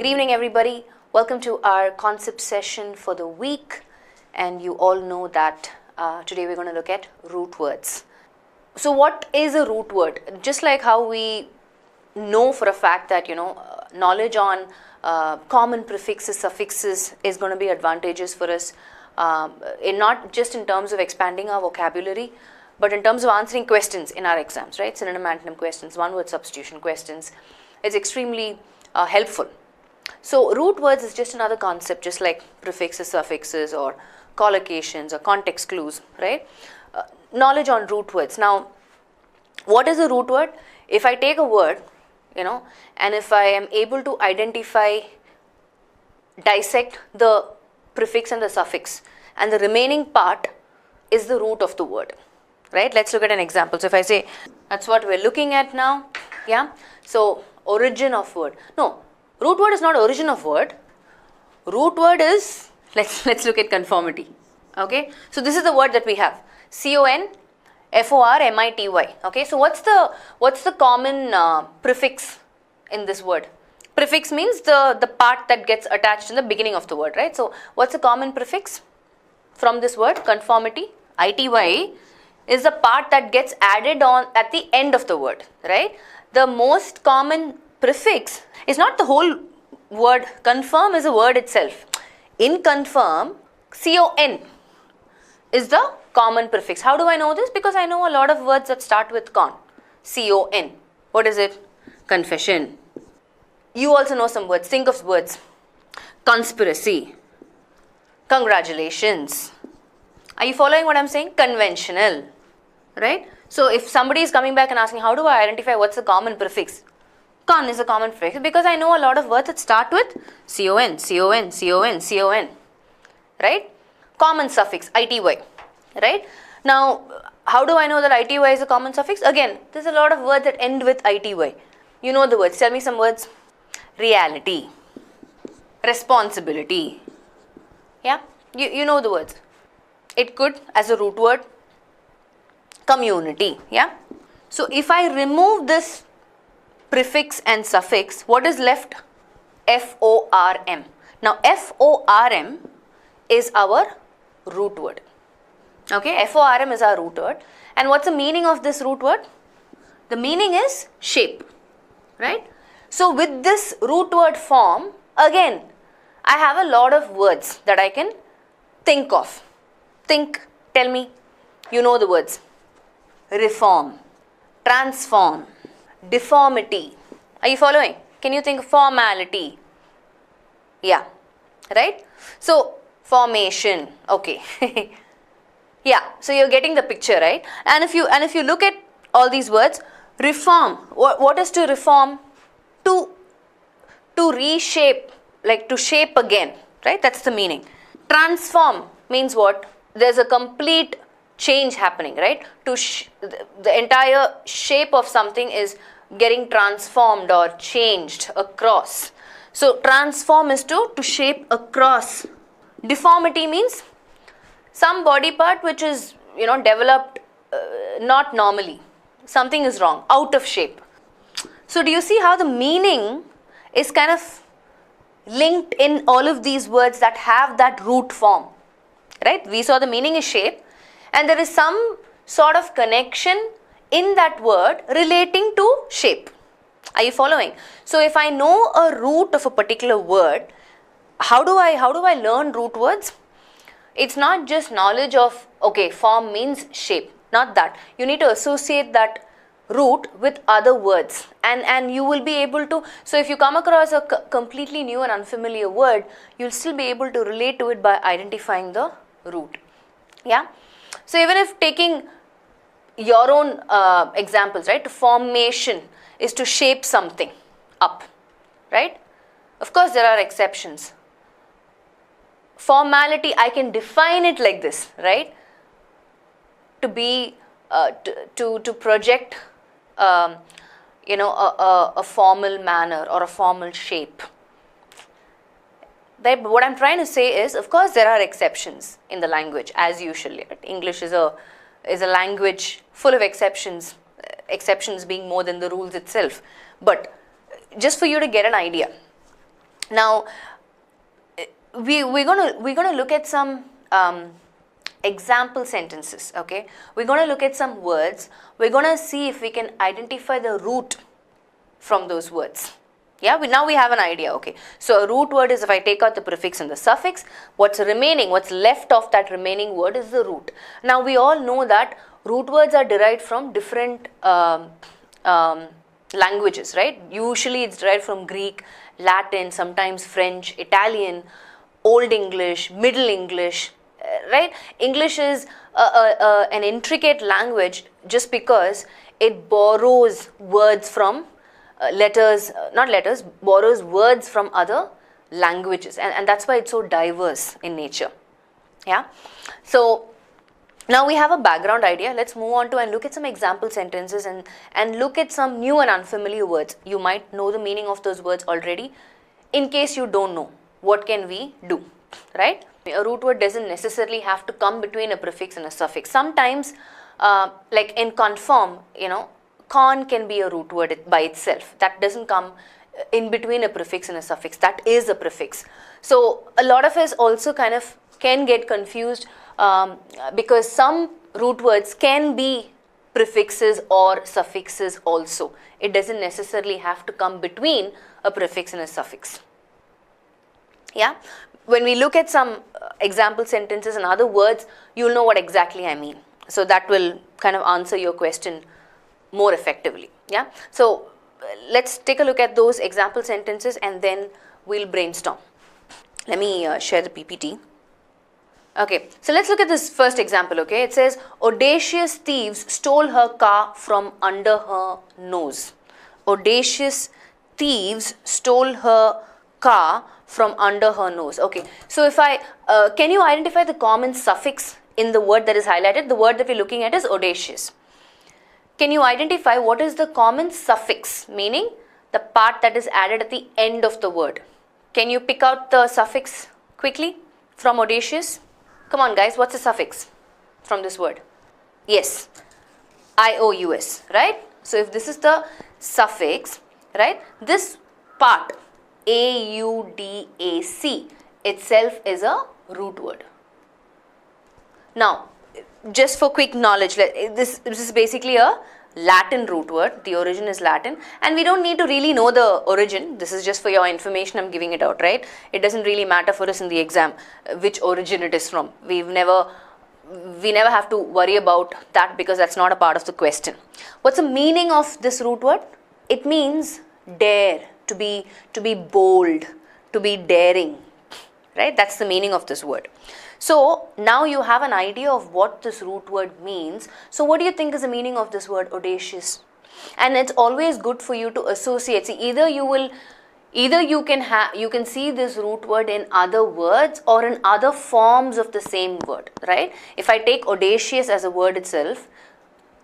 evening, everybody. Welcome to our concept session for the week. And you all know that today we're going to look at root words. So what is a root word? Just like how we know for a fact that, knowledge on common prefixes, suffixes is going to be advantageous for us, not just in terms of expanding our vocabulary, but in terms of answering questions in our exams, right? Synonym, antonym questions, one-word substitution questions. It's extremely helpful. So root words is just another concept, just like prefixes, suffixes, or collocations or context clues, right? Knowledge on root words. Now, what is a root word? If I take a word, and if I am able to dissect the prefix and the suffix, and the remaining part is the root of the word, right? Let's look at an example. So if I say, that's what we're looking at now, yeah? So origin of word. No, root word is not origin of word. Root word is, let's look at conformity, okay? So this is the word that we have, conformity, okay? So what's the common prefix in this word? Prefix means the part that gets attached in the beginning of the word, right? So what's the common prefix from this word? Conformity, ity, is the part that gets added on at the end of the word, right? The most common prefix is not the whole word. Confirm is a word itself. In confirm, con is the common prefix. How do I know this? Because I know a lot of words that start with con. Con. What is it? Confession. You also know some words. Think of words. Conspiracy. Congratulations. Are you following what I'm saying? Conventional. Right? So if somebody is coming back and asking, how do I identify what's the common prefix? Con is a common prefix because I know a lot of words that start with con, con, con, con. Right? Common suffix, ity. Right? Now, how do I know that ity is a common suffix? Again, there's a lot of words that end with ity. You know the words. Tell me some words. Reality. Responsibility. Yeah? You know the words. It could, as a root word, community. Yeah? So if I remove this prefix and suffix, what is left? form. Now form is our root word. Okay, form is our root word. And what's the meaning of this root word? The meaning is shape, right? So with this root word form, again, I have a lot of words that I can think of. Think, tell me, you know the words. Reform, transform, deformity. Are you following? Can you think of formality? Yeah, right? So formation, okay. Yeah, so you're getting the picture, right? And if you look at all these words, reform, what is to reform? To reshape, like to shape again, right? That's the meaning. Transform means what? There's a complete change happening, right? The entire shape of something is getting transformed or changed across. So transform is to shape across. Deformity means some body part which is developed not normally. Something is wrong, out of shape. So do you see how the meaning is kind of linked in all of these words that have that root form, right? We saw the meaning is shape, and there is some sort of connection in that word relating to shape. Are you following? So if I know a root of a particular word, how do I learn root words? It's not just knowledge of, okay, form means shape. Not that. You need to associate that root with other words, and you will be able to, so if you come across a completely new and unfamiliar word, you'll still be able to relate to it by identifying the root. Yeah? So even if taking your own examples, right? Formation is to shape something up, right? Of course, there are exceptions. Formality, I can define it like this, right? To be, to project, a formal manner or a formal shape. But what I'm trying to say is, of course, there are exceptions in the language, as usual. English is a language full of exceptions, exceptions being more than the rules itself. But just for you to get an idea, Now, we're gonna look at some example sentences. Okay, we're gonna look at some words. We're gonna see if we can identify the root from those words. Yeah, now we have an idea. Okay, so a root word is if I take out the prefix and the suffix, what's remaining, what's left of that remaining word is the root. Now we all know that root words are derived from different languages, right? Usually it's derived from Greek, Latin, sometimes French, Italian, Old English, Middle English, right? English is an intricate language just because it borrows words from borrows words from other languages, and that's why it's so diverse in nature. Yeah. So now we have a background idea. Let's move on to and look at some example sentences and look at some new and unfamiliar words. You might know the meaning of those words already. In case you don't know, what can we do, right? A root word doesn't necessarily have to come between a prefix and a suffix. Sometimes, like in conform, con can be a root word by itself. That doesn't come in between a prefix and a suffix. That is a prefix. So a lot of us also kind of can get confused because some root words can be prefixes or suffixes also. It doesn't necessarily have to come between a prefix and a suffix. Yeah. When we look at some example sentences and other words, you'll know what exactly I mean. So that will kind of answer your question more effectively. Yeah. So let's take a look at those example sentences and then we'll brainstorm. Let me share the PPT. Okay, so let's look at this first example. Okay, it says audacious thieves stole her car from under her nose. Audacious thieves stole her car from under her nose. Okay, so if I can you identify the common suffix in the word that is highlighted? The word that we're looking at is audacious. Can you identify what is the common suffix, meaning the part that is added at the end of the word? Can you pick out the suffix quickly from audacious? Come on guys, what's the suffix from this word? Yes, IOUS, right? So if this is the suffix, right, this part AUDAC itself is a root word. Now, just for quick knowledge, this is basically a Latin root word. The origin is Latin, and we don't need to really know the origin. This is just for your information. I'm giving it out, right? It doesn't really matter for us in the exam which origin it is from. We never have to worry about that because that's not a part of the question. What's the meaning of this root word? It means dare, to be bold, to be daring, right? That's the meaning of this word. So now you have an idea of what this root word means. So what do you think is the meaning of this word audacious? And it's always good for you to associate. See, either you can see this root word in other words or in other forms of the same word, right? If I take audacious as a word itself,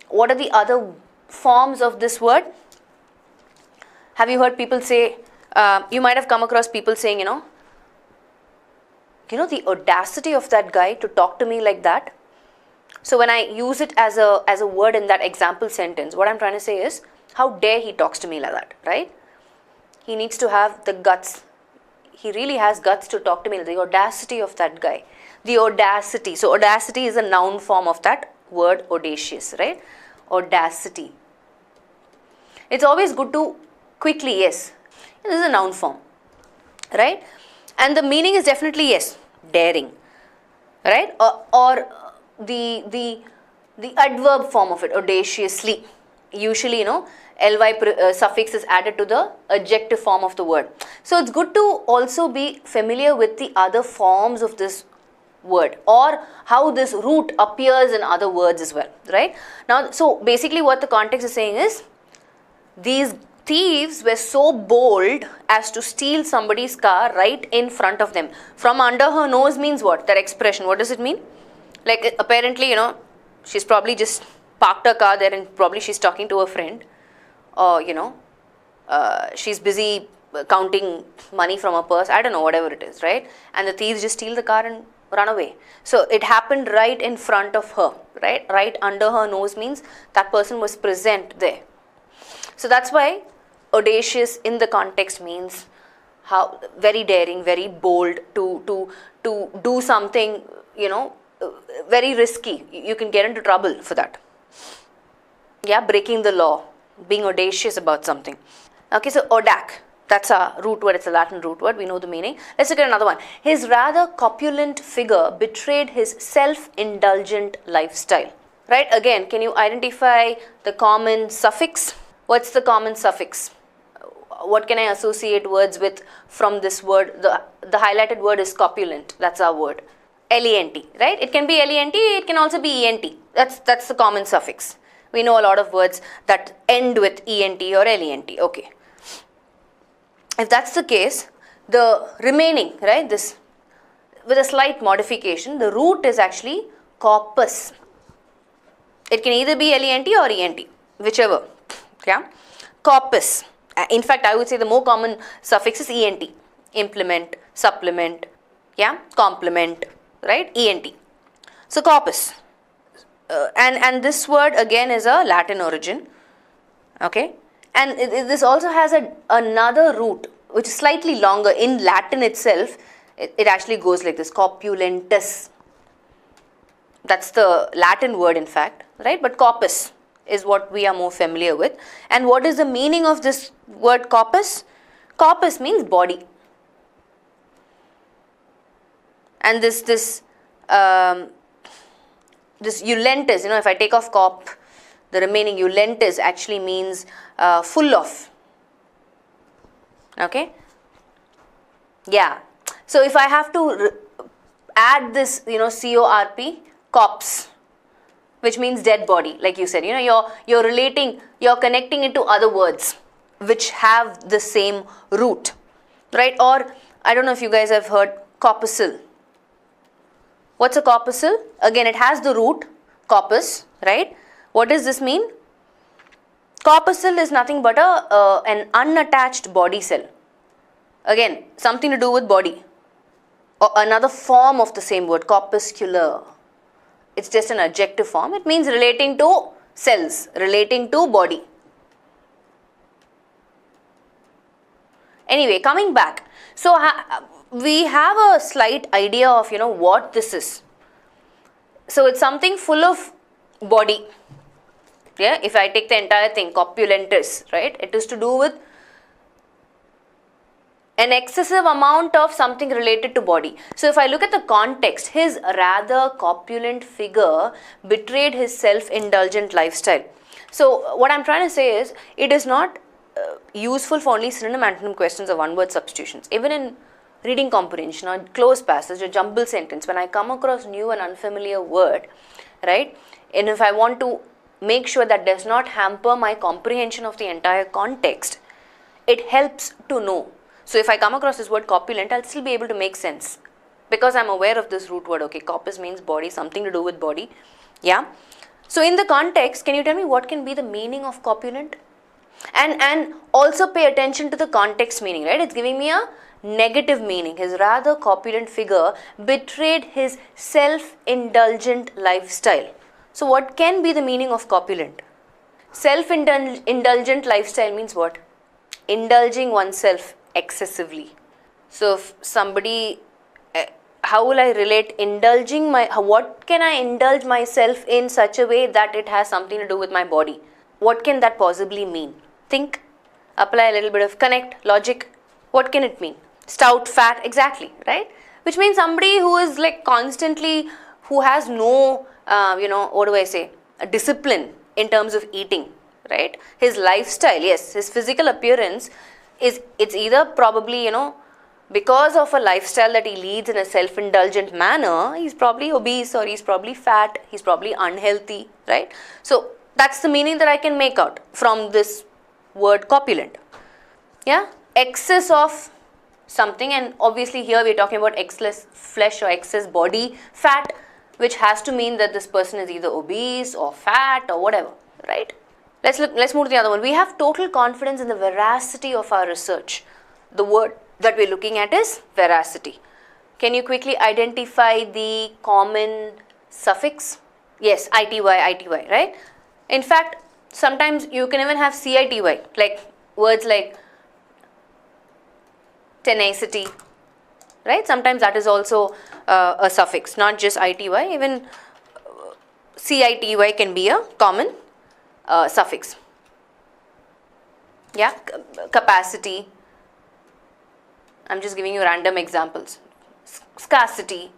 what are the other forms of this word? Have you heard people say, you might have come across people saying, the audacity of that guy to talk to me like that. So when I use it as a word in that example sentence, what I'm trying to say is, how dare he talks to me like that, right? He needs to have the guts. He really has guts to talk to me. The audacity of that guy. The audacity. So audacity is a noun form of that word audacious, right? Audacity. It's always good to quickly, yes, this is a noun form, right? And the meaning is definitely yes, daring, right? Or the adverb form of it, audaciously. Usually, ly suffix is added to the adjective form of the word. So it's good to also be familiar with the other forms of this word or how this root appears in other words as well, right? Now, so basically what the context is saying is, these thieves were so bold as to steal somebody's car right in front of them. From under her nose means what? That expression, what does it mean? Like apparently, she's probably just parked her car there and probably she's talking to a friend. Or, she's busy counting money from her purse. I don't know, whatever it is, right? And the thieves just steal the car and run away. So it happened right in front of her, right? Right under her nose means that person was present there. So that's why audacious in the context means how very daring, very bold to do something, you know, very risky. You can get into trouble for that. Yeah, breaking the law, being audacious about something. Okay, so audac, that's a root word, it's a Latin root word, we know the meaning. Let's look at another one. His rather corpulent figure betrayed his self-indulgent lifestyle. Right, again, can you identify the common suffix? What's the common suffix? What can I associate words with from this word? The highlighted word is corpulent, that's our word. L-E-N-T, right? It can be L-E-N-T, it can also be E-N-T. That's the common suffix. We know a lot of words that end with E-N-T or L-E-N-T, okay. If that's the case, the remaining, right, this, with a slight modification, the root is actually corpus. It can either be L-E-N-T or E-N-T, whichever, yeah. Corpus. In fact, I would say the more common suffix is E-N-T. Implement, supplement, yeah, complement, right, E-N-T. So, corpus. And this word again is a Latin origin, okay. And this also has another root which is slightly longer. In Latin itself, it actually goes like this, corpulentus. That's the Latin word in fact, right? But corpus is what we are more familiar with. And what is the meaning of this word corpus? Corpus means body. And this eulentus, you know, if I take off corp, the remaining eulentus actually means full of. Okay? Yeah. So if I have to add this, you know, C-O-R-P, corpse, which means dead body, like you said, you know, you're connecting it to other words which have the same root, right? Or, I don't know if you guys have heard corpuscle. What's a corpuscle? Again, it has the root, corpus, right? What does this mean? Corpuscle is nothing but an unattached body cell. Again, something to do with body. Or another form of the same word, corpuscular. It's just an adjective form. It means relating to cells, relating to body. Anyway, coming back. So, we have a slight idea of, you know, what this is. So, it's something full of body. Yeah, if I take the entire thing, corpulentus, right? It is to do with an excessive amount of something related to body. So, if I look at the context, his rather corpulent figure betrayed his self-indulgent lifestyle. So, what I am trying to say is, it is not useful for only synonym-antonym questions or one-word substitutions. Even in reading comprehension or close passage or jumble sentence, when I come across new and unfamiliar word, right, and if I want to make sure that does not hamper my comprehension of the entire context, it helps to know. So if I come across this word corpulent, I'll still be able to make sense because I'm aware of this root word. Okay, corpus means body, something to do with body. Yeah. So in the context, can you tell me what can be the meaning of corpulent? And also pay attention to the context meaning, right? It's giving me a negative meaning. His rather corpulent figure betrayed his self-indulgent lifestyle. So what can be the meaning of corpulent? Self-indulgent lifestyle means what? Indulging oneself excessively. So if somebody, how will I relate indulging what can I indulge myself in such a way that it has something to do with my body? What can that possibly mean? Think, apply a little bit of connect, logic. What can it mean? Stout, fat, exactly, right? Which means somebody who is like constantly, who has no, what do I say, a discipline in terms of eating, right? His lifestyle, yes, his physical appearance it's either probably, because of a lifestyle that he leads in a self-indulgent manner, he's probably obese or he's probably fat, he's probably unhealthy, right? So that's the meaning that I can make out from this word corpulent. Yeah, excess of something, and obviously here we're talking about excess flesh or excess body fat, which has to mean that this person is either obese or fat or whatever, right? Let's move to the other one. We have total confidence in the veracity of our research. The word that we're looking at is veracity. Can you quickly identify the common suffix? Yes, ity, right? In fact, sometimes you can even have city, like words like tenacity, right? Sometimes that is also a suffix, not just ity, even city can be a common suffix. Yeah, capacity. I'm just giving you random examples. Scarcity.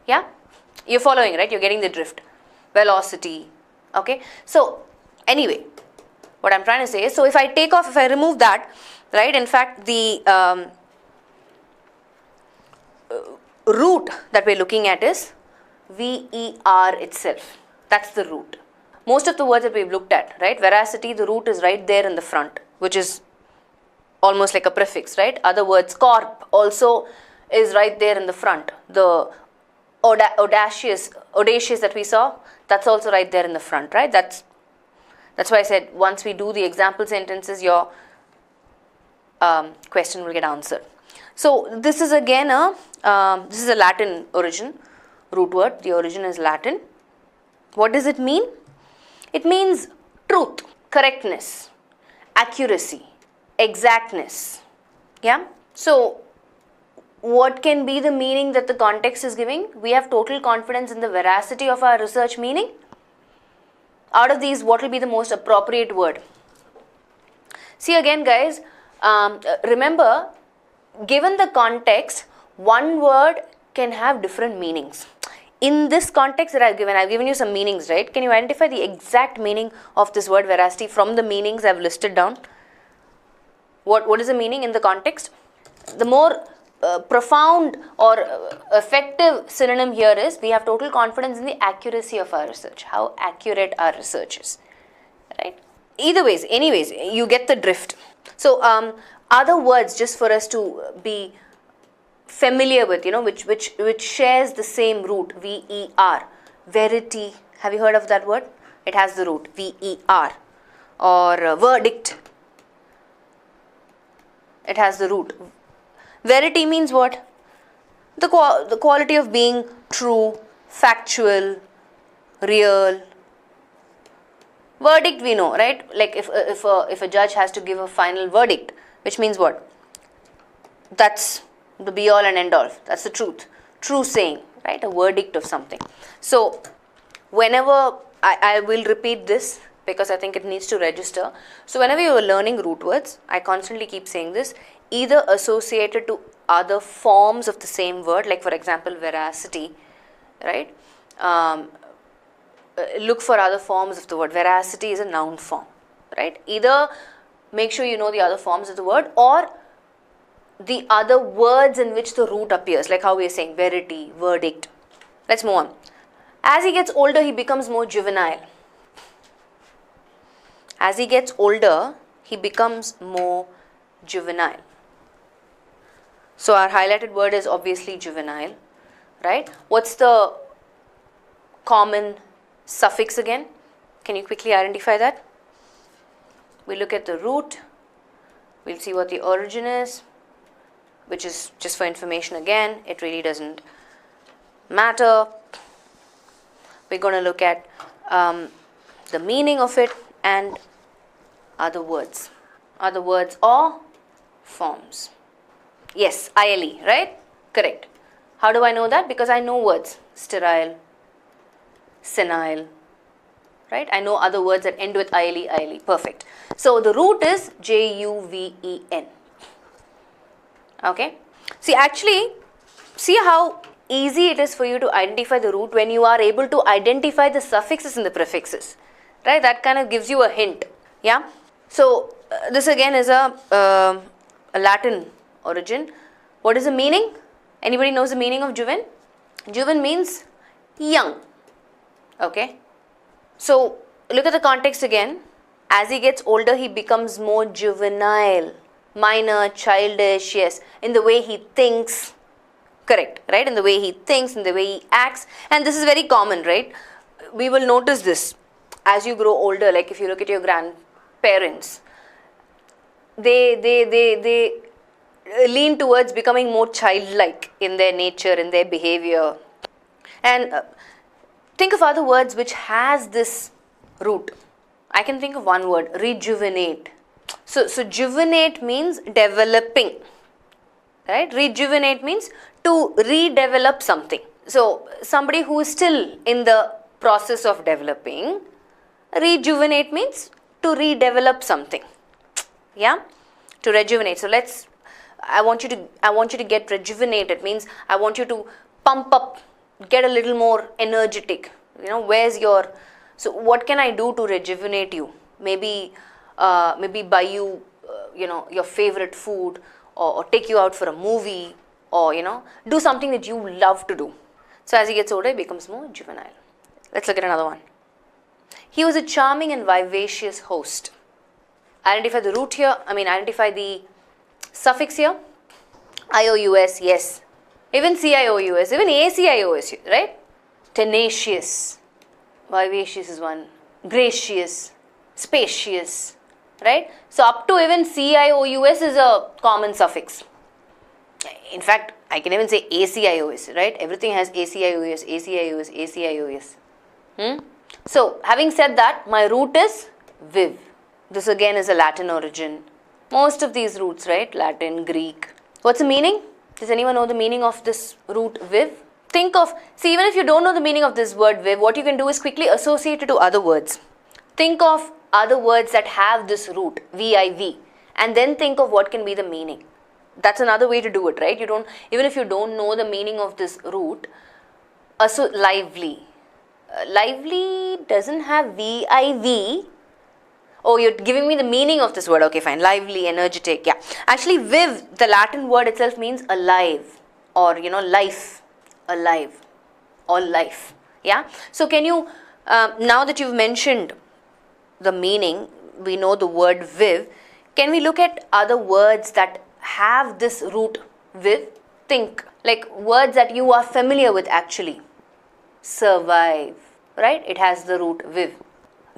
Yeah, you're following, right? You're getting the drift. Velocity. Okay, so anyway, what I'm trying to say is, so if I take off, if I remove that, right, in fact the root that we're looking at is ver itself. That's the root. Most of the words that we've looked at, right, veracity, the root is right there in the front, which is almost like a prefix, right? Other words, corp also is right there in the front. The audacious that we saw, that's also right there in the front, right? That's why I said once we do the example sentences, your question will get answered. So this is again this is a Latin origin, root word. The origin is Latin. What does it mean? It means truth, correctness, accuracy, exactness. Yeah. So what can be the meaning that the context is giving? We have total confidence in the veracity of our research meaning. Out of these, what will be the most appropriate word? See again, guys, remember, given the context, one word can have different meanings. In this context that I've given you some meanings, right? Can you identify the exact meaning of this word veracity from the meanings I've listed down? What is the meaning in the context? The more profound or effective synonym here is, we have total confidence in the accuracy of our research, how accurate our research is, right? Either ways, anyways, you get the drift. So other words, just for us to be familiar with, which shares the same root, ver, verity. Have you heard of that word? It has the root ver. Or verdict, it has the root. Verity means what? The quality of being true, factual, real. Verdict we know, right? Like if a judge has to give a final verdict, which means what? That's the be all and end all. That's the truth. True saying, right? A verdict of something. So whenever I will repeat this because I think it needs to register. So whenever you are learning root words, I constantly keep saying this, either associated to other forms of the same word, like for example veracity, right? Look for other forms of the word. Veracity is a noun form, right? Either make sure you know the other forms of the word or the other words in which the root appears, like how we are saying verity, verdict. Let's move on. As he gets older, he becomes more juvenile. As he gets older, he becomes more juvenile. So our highlighted word is obviously juvenile, right? What's the common suffix again? Can you quickly identify that? We look at the root. We'll see what the origin is, which is just for information again. It really doesn't matter. We're going to look at the meaning of it and other words or forms. Yes, ILE, right? Correct. How do I know that? Because I know words. Sterile, senile, right? I know other words that end with ILE. Perfect. So the root is JUVEN. Okay. See, actually, see how easy it is for you to identify the root when you are able to identify the suffixes and the prefixes, right? That kind of gives you a hint. Yeah. So this again is a Latin origin. What is the meaning? Anybody knows the meaning of juven? Juven means young. Okay. So look at the context again. As he gets older, he becomes more juvenile, minor, childish, yes, in the way he thinks. Correct, right? In the way he thinks, in the way he acts. And this is very common, right? We will notice this as you grow older. Like if you look at your grandparents, they lean towards becoming more childlike in their nature, in their behavior. And think of other words which has this root. I can think of one word, rejuvenate. So juvenate means developing, right? Rejuvenate means to redevelop something. So somebody who is still in the process of developing. Rejuvenate means to redevelop something. Yeah, to rejuvenate. So I want you to get rejuvenated, means I want you to pump up, get a little more energetic. Where's your, so what can I do to rejuvenate you? Maybe buy you your favorite food, or take you out for a movie, or do something that you love to do. So as he gets older, he becomes more juvenile. Let's look at another one. He was a charming and vivacious host. Identify the root here, identify the suffix here. IOUS, yes. Even CIOUS, even ACIOS, right? Tenacious. Vivacious is one. Gracious. Spacious. Right? So up to even CIOUS is a common suffix. In fact, I can even say ACIOS, right? Everything has ACIOS, ACIOS, ACIOS. So, having said that, my root is viv. This again is a Latin origin. Most of these roots, right? Latin, Greek. What's the meaning? Does anyone know the meaning of this root viv? Think of, see, even if you don't know the meaning of this word viv, what you can do is quickly associate it to other words. Think of other words that have this root, VIV, and then think of what can be the meaning. That's another way to do it, right? Even if you don't know the meaning of this root, lively. Lively doesn't have VIV. Oh, you're giving me the meaning of this word. Okay, fine. Lively, energetic. Yeah. Actually, viv, the Latin word itself means alive, or life. Alive or life. Yeah. So can you, now that you've mentioned the meaning, we know the word viv, can we look at other words that have this root viv? Think like words that you are familiar with actually. Survive, right? It has the root viv.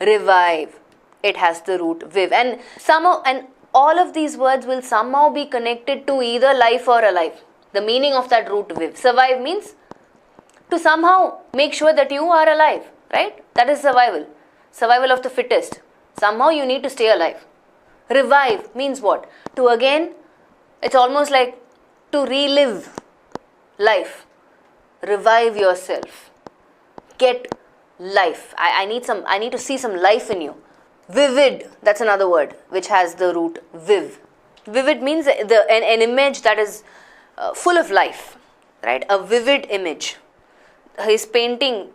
Revive, it has the root viv. And all of these words will somehow be connected to either life or alive. The meaning of that root viv. Survive means to somehow make sure that you are alive, right? That is survival. Survival of the fittest. Somehow you need to stay alive. Revive means what? To again, it's almost like to relive life. Revive yourself. Get life. I need to see some life in you. Vivid, that's another word which has the root viv. Vivid means an image that is full of life, right? A vivid image. His painting,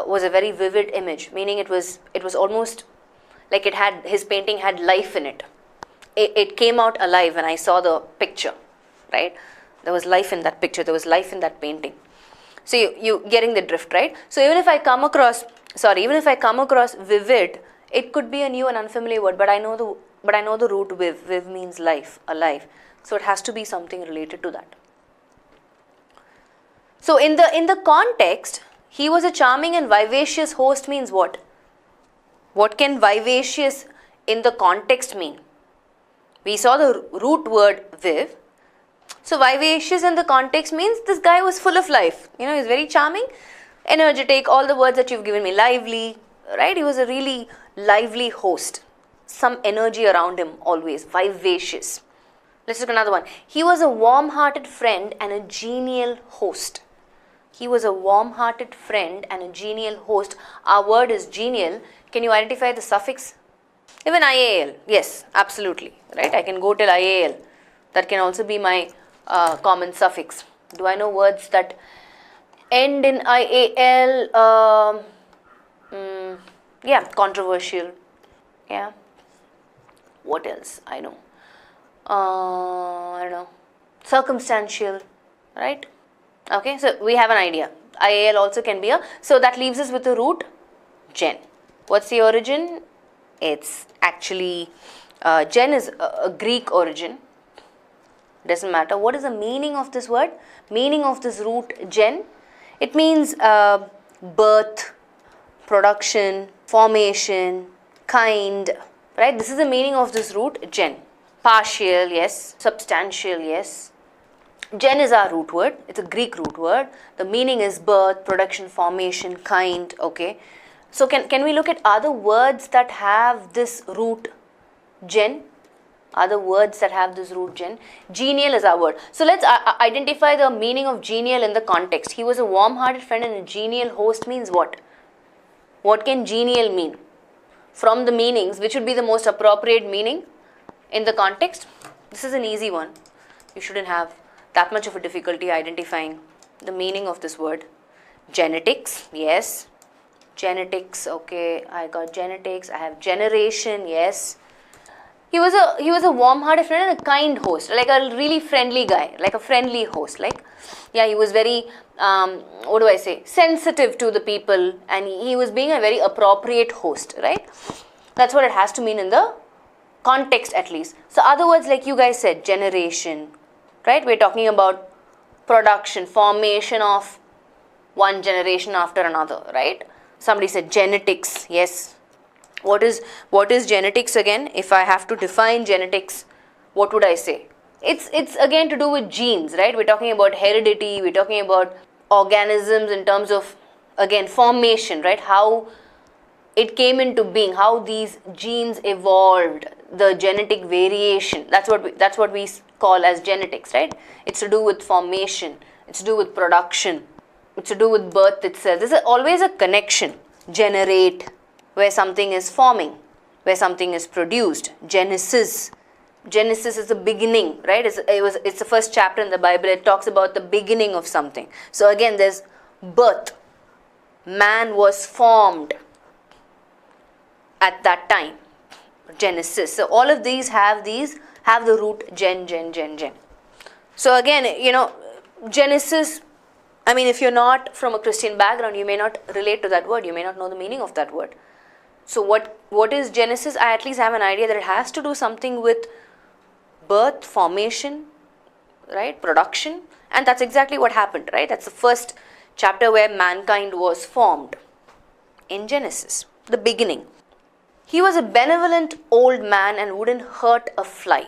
was a very vivid image, meaning it was almost like his painting had life in it. It came out alive when I saw the picture, right? There was life in that picture. There was life in that painting. So you getting the drift, right? So even if I come across vivid, it could be a new and unfamiliar word, but I know the root viv. Viv means life, alive. So it has to be something related to that. So in the context, he was a charming and vivacious host means what? What can vivacious in the context mean? We saw the root word viv. So vivacious in the context means this guy was full of life. He's very charming, energetic, all the words that you've given me, lively, right? He was a really lively host. Some energy around him always, vivacious. Let's look at another one. He was a warm-hearted friend and a genial host. He was a warm-hearted friend and a genial host. Our word is genial. Can you identify the suffix? Even IAL. Yes, absolutely. Right? I can go till IAL. That can also be my common suffix. Do I know words that end in IAL? Yeah, controversial. Yeah. What else? I know. I don't know. Circumstantial. Right? Okay, so we have an idea. IAL also can be so that leaves us with the root gen. What's the origin? It's actually, gen is a Greek origin. Doesn't matter. What is the meaning of this word? Meaning of this root gen? It means birth, production, formation, kind, right? This is the meaning of this root gen. Partial, yes. Substantial, yes. Gen is our root word. It's a Greek root word. The meaning is birth, production, formation, kind, okay. So can we look at other words that have this root Gen. Other words that have this root gen. Genial is our word. So let's identify the meaning of genial in the context. He was a warm-hearted friend and a genial host means what? What can genial mean? From the meanings, which would be the most appropriate meaning in the context? This is an easy one. You shouldn't have that much of a difficulty identifying the meaning of this word. Genetics, yes. Genetics, okay, I got genetics. I have generation, yes. He was a warm-hearted friend and a kind host, like a really friendly guy, like a friendly host. Like, yeah, he was very, sensitive to the people, and he was being a very appropriate host, right? That's what it has to mean in the context at least. So other words like you guys said, generation, right? We're talking about production, formation of one generation after another, right? Somebody said genetics, yes. What is genetics again? If I have to define genetics, what would I say? It's again to do with genes, right? We're talking about heredity, we're talking about organisms in terms of, again, formation, right? How it came into being, how these genes evolved, the genetic variation. That's what we call as genetics, right? It's to do with formation, it's to do with production, it's to do with birth itself. There's always a connection. Generate, where something is forming, where something is produced. Genesis is the beginning, right? It's the first chapter in the Bible. It talks about the beginning of something. So again, there's birth. Man was formed at that time. Genesis. So all of these have the root gen. So again, Genesis, I mean, if you're not from a Christian background, you may not relate to that word. You may not know the meaning of that word. So what is Genesis? I at least have an idea that it has to do something with birth, formation, right, production, and that's exactly what happened, right? That's the first chapter where mankind was formed in Genesis, the beginning. He was a benevolent old man and wouldn't hurt a fly.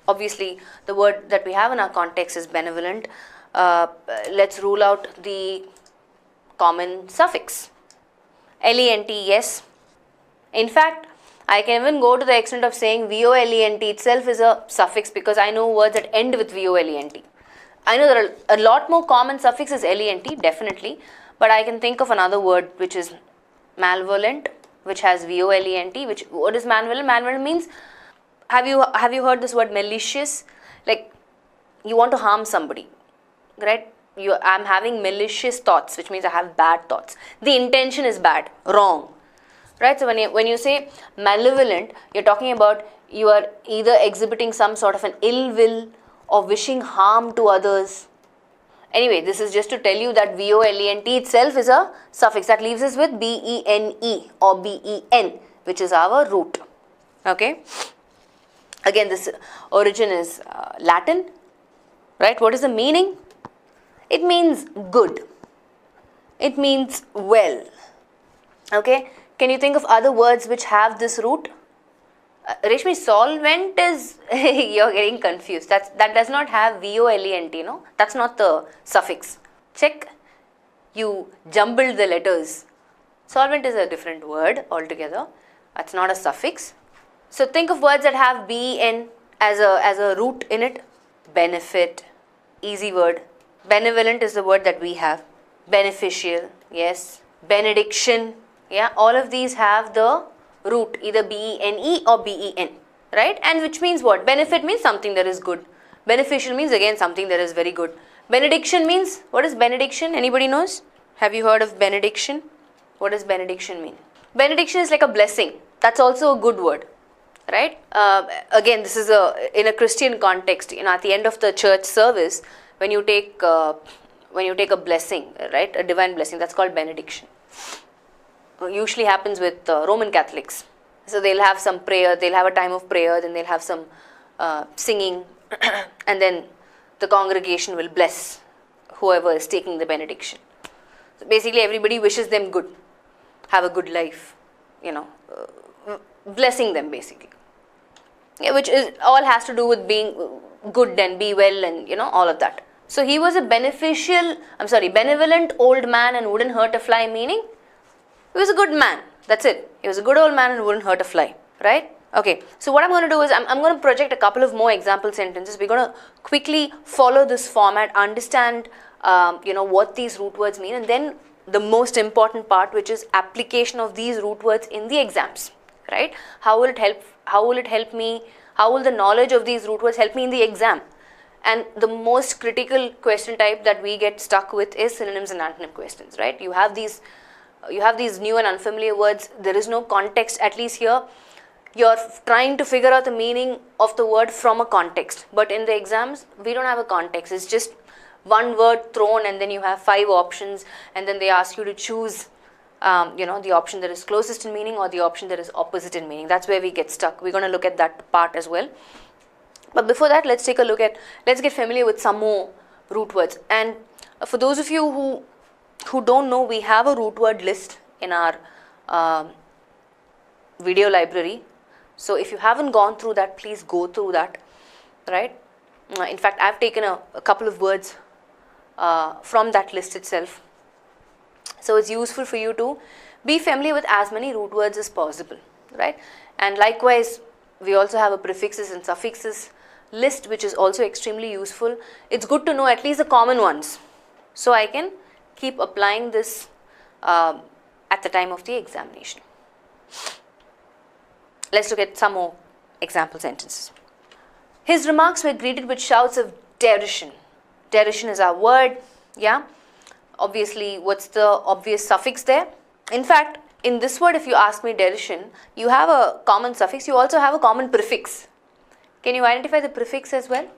Obviously, the word that we have in our context is benevolent. Let's rule out the common suffix. Lent, yes. In fact, I can even go to the extent of saying volent itself is a suffix because I know words that end with volent. I know there are a lot more common suffixes lent, definitely, but I can think of another word which is malevolent, which has volent. What is malevolent? Malevolent means, have you heard this word malicious? Like, you want to harm somebody, right? I'm having malicious thoughts, which means I have bad thoughts. The intention is bad, wrong. Right, so when you say malevolent, you're talking about you are either exhibiting some sort of an ill will or wishing harm to others. Anyway, this is just to tell you that volent itself is a suffix that leaves us with bene or ben, which is our root. Okay. Again, this origin is Latin. Right. What is the meaning? It means good. It means well. Okay. Can you think of other words which have this root? Reshmi, solvent is, you're getting confused. That does not have volent, That's not the suffix. Check. You jumbled the letters. Solvent is a different word altogether. That's not a suffix. So think of words that have ben as a root in it. Benefit, easy word. Benevolent is the word that we have. Beneficial, yes. Benediction. Yeah, all of these have the root, either bene or ben, right? And which means what? Benefit means something that is good. Beneficial means again something that is very good. Benediction means, what is benediction? Anybody knows? Have you heard of benediction? What does benediction mean? Benediction is like a blessing. That's also a good word, right? Again, this is in a Christian context. At the end of the church service, when you take a blessing, right, a divine blessing, that's called benediction. Usually happens with Roman Catholics. So they'll have some prayer, they'll have a time of prayer, then they'll have some singing, and then the congregation will bless whoever is taking the benediction. So basically everybody wishes them good, have a good life, blessing them basically. Yeah, which is all has to do with being good and be well and all of that. So he was a benevolent old man and wouldn't hurt a fly, meaning he was a good man. That's it. He was a good old man and wouldn't hurt a fly, right? Okay, so what I'm going to do is I'm going to project a couple of more example sentences. We're going to quickly follow this format, understand what these root words mean, and then the most important part, which is application of these root words in the exams, right? How will it help? How will it help me? How will the knowledge of these root words help me in the exam? And the most critical question type that we get stuck with is synonyms and antonym questions, right? You have these new and unfamiliar words. There is no context, at least here. You're trying to figure out the meaning of the word from a context. But in the exams, we don't have a context. It's just one word thrown, and then you have 5 options, and then they ask you to choose the option that is closest in meaning or the option that is opposite in meaning. That's where we get stuck. We're going to look at that part as well. But before that, let's get familiar with some more root words. And for those of you who don't know, we have a root word list in our video library. So if you haven't gone through that, please go through that, right? In fact, I've taken a couple of words from that list itself. So it's useful for you to be familiar with as many root words as possible, right? And likewise, we also have a prefixes and suffixes list, which is also extremely useful. It's good to know at least the common ones, so I can keep applying this at the time of the examination. Let's look at some more example sentences. His remarks were greeted with shouts of derision. Derision is our word, yeah? Obviously, what's the obvious suffix there? In fact, in this word, if you ask me derision, you have a common suffix, you also have a common prefix. Can you identify the prefix as well?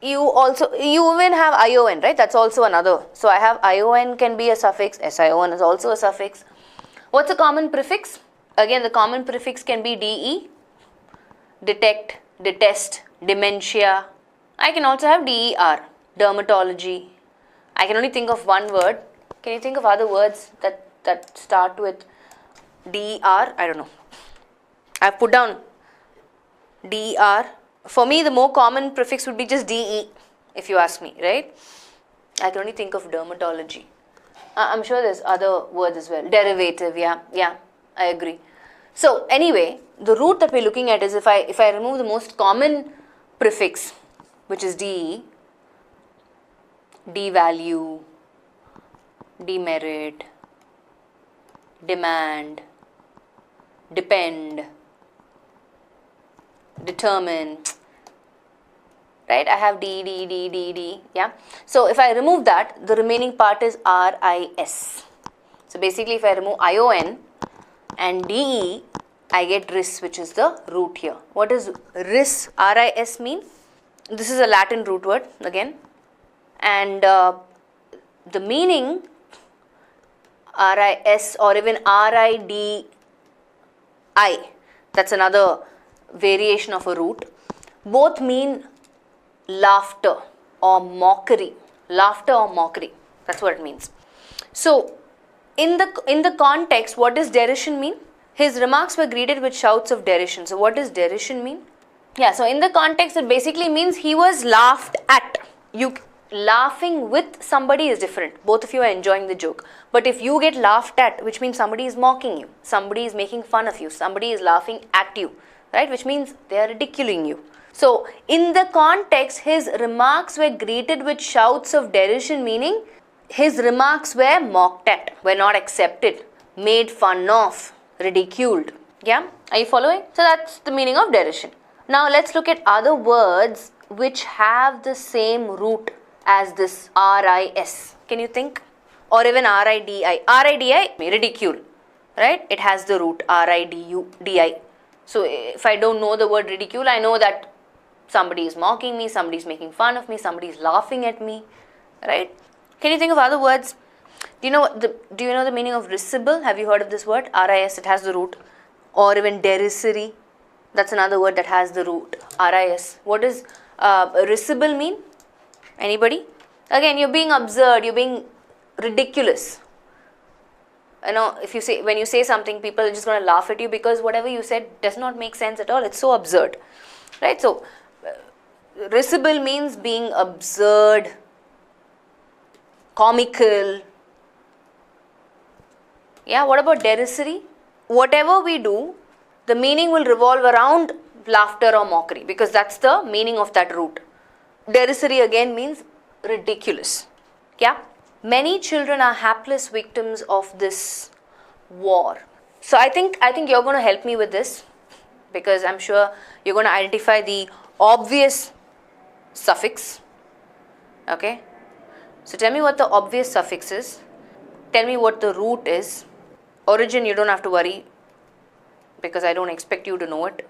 You even have ION, right? That's also another. So I have ION can be a suffix, SION is also a suffix. What's a common prefix? Again, the common prefix can be DE, detect, detest, dementia. I can also have DER, dermatology. I can only think of one word. Can you think of other words that start with DER? I don't know. I've put down DER. For me, the more common prefix would be just DE, if you ask me, right? I can only think of dermatology. I'm sure there's other words as well. Derivative, yeah, I agree. So anyway, the root that we're looking at is if I remove the most common prefix, which is DE, devalue, demerit, demand, depend, determine, right? I have D, yeah. So if I remove that, the remaining part is RIS. So basically, if I remove ION and DE, I get RIS, which is the root here. What does RIS, RIS mean? This is a Latin root word again. And the meaning RIS or even RIDI, that's another variation of a root. Both mean laughter or mockery. Laughter or mockery. That's what it means. So in the context, what does derision mean? His remarks were greeted with shouts of derision. So what does derision mean? Yeah, so in the context, it basically means he was laughed at. Laughing with somebody is different. Both of you are enjoying the joke. But if you get laughed at, which means somebody is mocking you, somebody is making fun of you, somebody is laughing at you, right? Which means they are ridiculing you. So in the context, his remarks were greeted with shouts of derision, meaning his remarks were mocked at, were not accepted, made fun of, ridiculed. Yeah? Are you following? So that's the meaning of derision. Now let's look at other words which have the same root as this RIS. Can you think? Or even RIDI. RIDI, ridicule, right? It has the root RIDI. So if I don't know the word ridicule, I know that somebody is mocking me, somebody is making fun of me, somebody is laughing at me, right? Can you think of other words? Do you know the meaning of risible? Have you heard of this word? RIS, it has the root. Or even derisory, that's another word that has the root RIS. What does risible mean? Anybody? Again, you're being absurd, you're being ridiculous. You know, when you say something, people are just going to laugh at you because whatever you said does not make sense at all. It's so absurd, right? So, risible means being absurd, comical. Yeah, what about derisory? Whatever we do, the meaning will revolve around laughter or mockery, because that's the meaning of that root. Derisory again means ridiculous. Yeah. Many children are hapless victims of this war. So I think you're going to help me with this, because I'm sure you're going to identify the obvious suffix. Okay. So tell me what the obvious suffix is. Tell me what the root is. Origin, you don't have to worry, because I don't expect you to know it.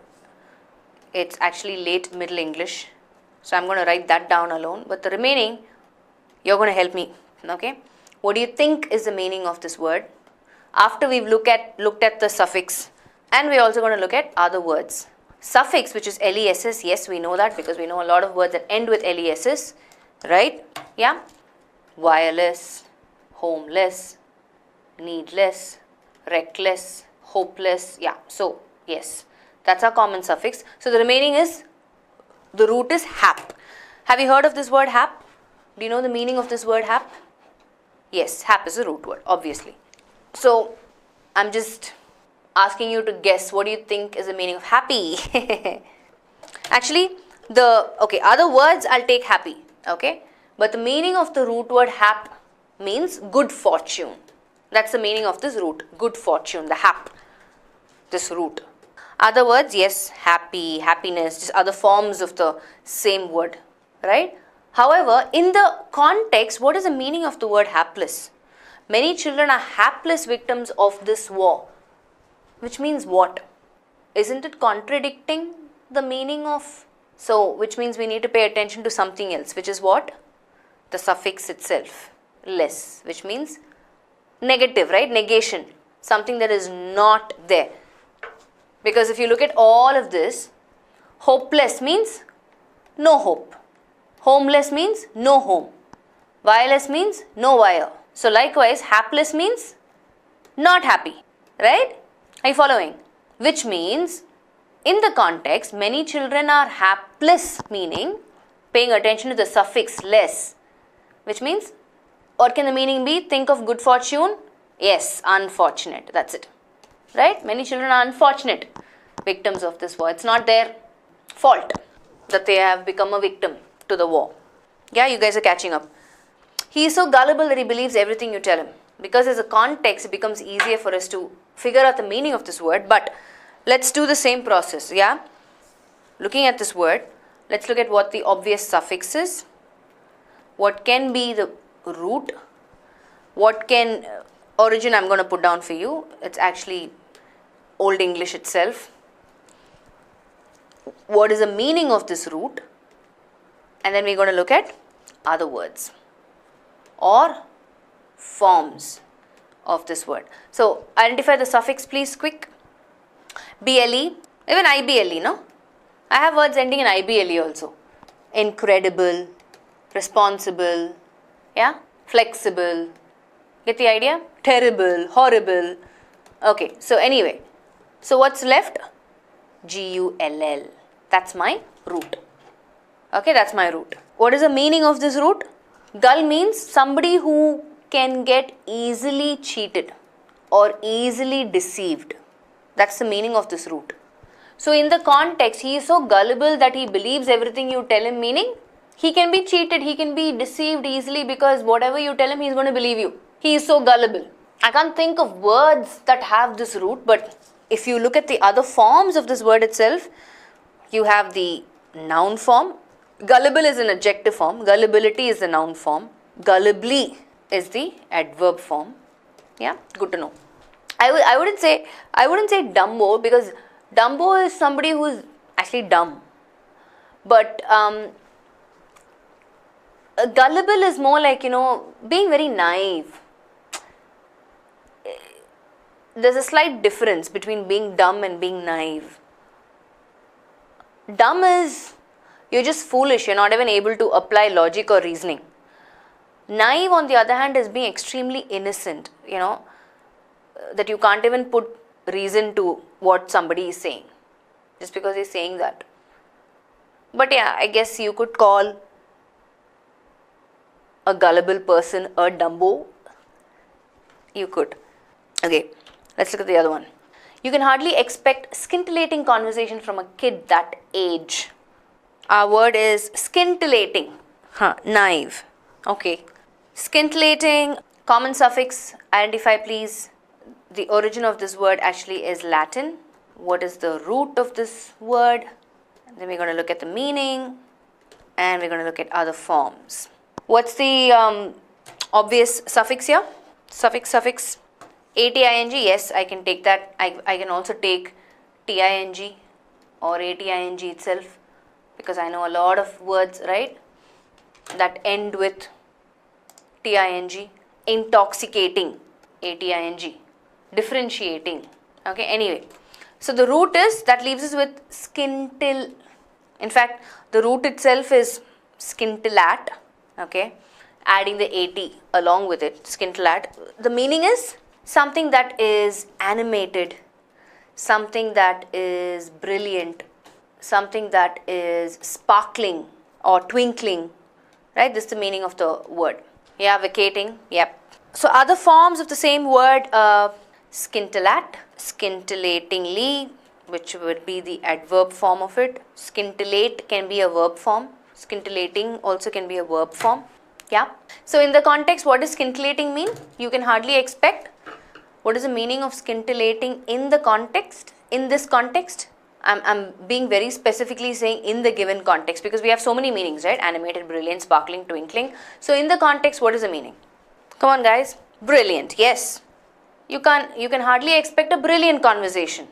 It's actually late Middle English. So I'm going to write that down alone. But the remaining, you're going to help me. Okay. What do you think is the meaning of this word? After we've looked at the suffix, and we're also going to look at other words. Suffix, which is LESS, yes, we know that because we know a lot of words that end with LESS, right? Yeah. Wireless, homeless, needless, reckless, hopeless. Yeah. So, yes, that's our common suffix. So, the remaining is, the root is hap. Have you heard of this word hap? Do you know the meaning of this word hap? Yes, hap is a root word, obviously. So, I'm just asking you to guess, what do you think is the meaning of happy? Actually, other words I'll take happy, okay? But the meaning of the root word hap means good fortune. That's the meaning of this root, good fortune, the hap, this root. Other words, yes, happy, happiness, just other forms of the same word, right? However, in the context, what is the meaning of the word hapless? Many children are hapless victims of this war. Which means what? Isn't it contradicting the meaning of? So, which means we need to pay attention to something else, which is what? The suffix itself, less, which means negative, right? Negation, something that is not there. Because if you look at all of this, hopeless means no hope. Homeless means no home. Wireless means no wire. So, likewise, hapless means not happy, right? Are you following? Which means, in the context, many children are hapless, meaning paying attention to the suffix less. Which means, what can the meaning be? Think of good fortune. Yes, unfortunate. That's it. Right? Many children are unfortunate victims of this war. It's not their fault that they have become a victim to the war. Yeah, you guys are catching up. He is so gullible that he believes everything you tell him. Because as a context, it becomes easier for us to figure out the meaning of this word. But let's do the same process. Yeah. Looking at this word, let's look at what the obvious suffix is. What can be the root? What can origin I'm going to put down for you. It's actually Old English itself. What is the meaning of this root? And then we're going to look at other words or forms of this word. So, identify the suffix please, quick. BLE, even IBLE, no? I have words ending in IBLE also. Incredible, responsible, yeah, flexible. Get the idea? Terrible, horrible. Okay, so anyway, so what's left? GULL. That's my root. Okay, that's my root. What is the meaning of this root? Gull means somebody who can get easily cheated or easily deceived. That's the meaning of this root. So in the context, he is so gullible that he believes everything you tell him, meaning he can be cheated, he can be deceived easily because whatever you tell him, he is going to believe you. He is so gullible. I can't think of words that have this root, but if you look at the other forms of this word itself, you have the noun form. Gullible is an adjective form. Gullibility is the noun form. Gullibly is the adverb form. Yeah, good to know. I wouldn't say dumbo, because dumbo is somebody who is actually dumb. But gullible is more like, being very naive. There's a slight difference between being dumb and being naive. Dumb is, you're just foolish, you're not even able to apply logic or reasoning. Naive, on the other hand, is being extremely innocent, that you can't even put reason to what somebody is saying, just because he's saying that. But yeah, I guess you could call a gullible person a dumbo. You could. Okay, let's look at the other one. You can hardly expect scintillating conversation from a kid that age. Our word is scintillating. Naive. Okay. Scintillating, common suffix, identify please. The origin of this word actually is Latin. What is the root of this word? Then we're going to look at the meaning and we're going to look at other forms. What's the obvious suffix here? Suffix. ATING, yes, I can take that. I can also take TING or ATING itself, because I know a lot of words, right, that end with TING. Intoxicating, ATING. Differentiating. Okay, anyway. So the root is, that leaves us with scintill. In fact, the root itself is scintillat. Okay, adding the AT along with it, scintillat. The meaning is something that is animated, something that is brilliant, something that is sparkling or twinkling, right? This is the meaning of the word. Yeah, vacating, yep. So other forms of the same word, scintillat, scintillatingly, which would be the adverb form of it. Scintillate can be a verb form. Scintillating also can be a verb form. Yeah. So in the context, what does scintillating mean? You can hardly expect. What is the meaning of scintillating in the context? In this context, I'm being very specifically saying in the given context, because we have so many meanings, right? Animated, brilliant, sparkling, twinkling. So in the context, what is the meaning? Come on, guys. Brilliant. Yes. You can hardly expect a brilliant conversation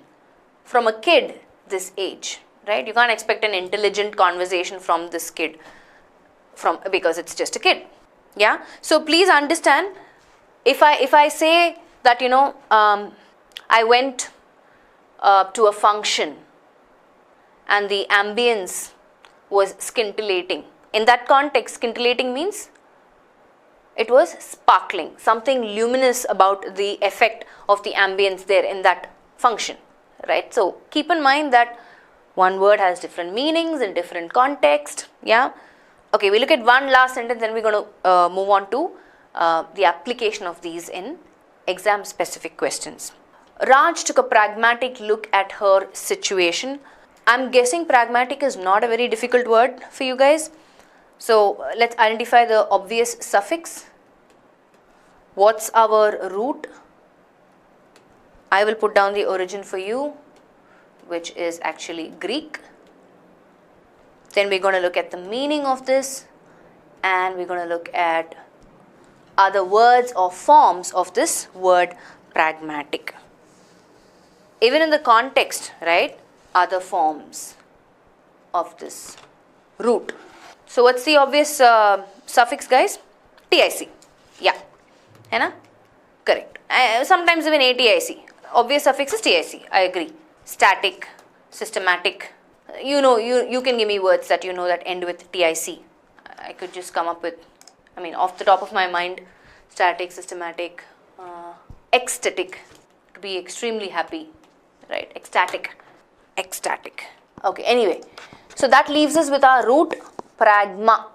from a kid this age, right? You can't expect an intelligent conversation from this kid, because it's just a kid. Yeah. So please understand, if I say that, you know, I went to a function and the ambience was scintillating. In that context, scintillating means it was sparkling, something luminous about the effect of the ambience there in that function, right? So keep in mind that one word has different meanings in different context. Yeah. Okay, we look at one last sentence, then we're going to move on to the application of these in exam specific questions. Raj took a pragmatic look at her situation. I'm guessing pragmatic is not a very difficult word for you guys. So let's identify the obvious suffix. What's our root? I will put down the origin for you, which is actually Greek. Then we're going to look at the meaning of this, and we're going to look at other words or forms of this word pragmatic. Even in the context, right, other forms of this root. So what's the obvious suffix, guys? TIC. Yeah. Hai correct. Sometimes even ATIC. Obvious suffix is TIC. I agree. Static, systematic. You know, you can give me words that you know that end with TIC. I could just come up with, I mean, off the top of my mind, static, systematic, ecstatic, to be extremely happy, right? Ecstatic. Okay, anyway, so that leaves us with our root, pragma.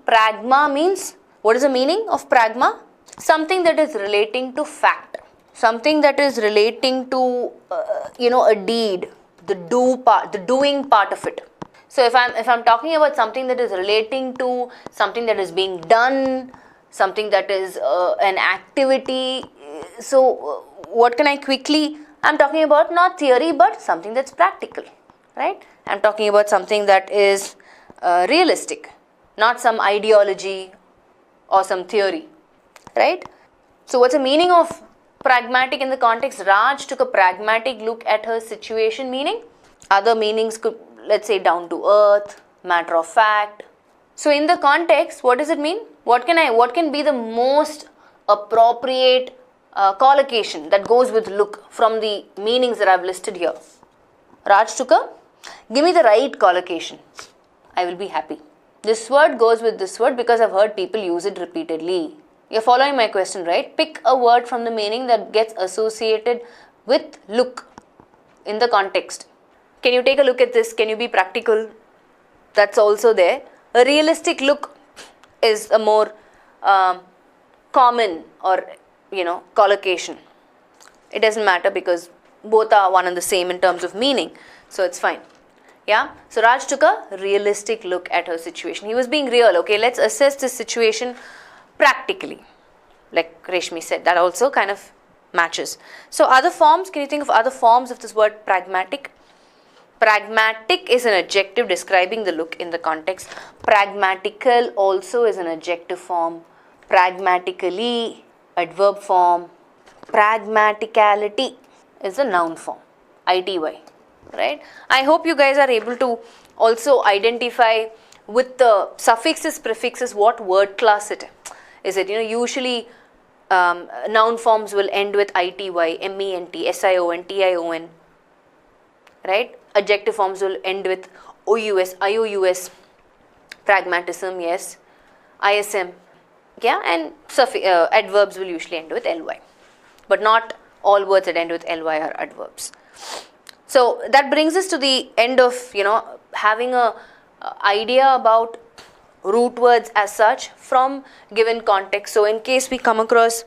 Pragma means, what is the meaning of pragma? Something that is relating to fact, something that is relating to, a deed, the doing part of it. So if I'm talking about something that is relating to something that is being done, something that is an activity, so what can I quickly, I'm talking about not theory but something that's practical, right? I'm talking about something that is realistic, not some ideology or some theory, right? So what's the meaning of pragmatic in the context? Raj took a pragmatic look at her situation, meaning other meanings could, let's say, down to earth, matter of fact. So in the context, what does it mean? What can be the most appropriate collocation that goes with look from the meanings that I've listed here? Raj took a, give me the right collocation. I will be happy. This word goes with this word because I've heard people use it repeatedly. You're following my question, right? Pick a word from the meaning that gets associated with look in the context. Can you take a look at this? Can you be practical? That's also there. A realistic look is a more common or, collocation. It doesn't matter because both are one and the same in terms of meaning, so it's fine. Yeah, so Raj took a realistic look at her situation. He was being real. Okay, let's assess this situation practically, like Reshmi said. That also kind of matches. So other forms, can you think of other forms of this word pragmatic? Pragmatic is an adjective describing the look in the context. Pragmatical also is an adjective form. Pragmatically, adverb form. Pragmaticality is a noun form, ity, right? I hope you guys are able to also identify with the suffixes, prefixes, what word class it is. It, usually noun forms will end with ity, ment, sion, tion, right? Adjective forms will end with ous, ious, pragmatism, yes, ism, yeah, and adverbs will usually end with ly, but not all words that end with ly are adverbs. So that brings us to the end of having a idea about root words as such from given context. So in case we come across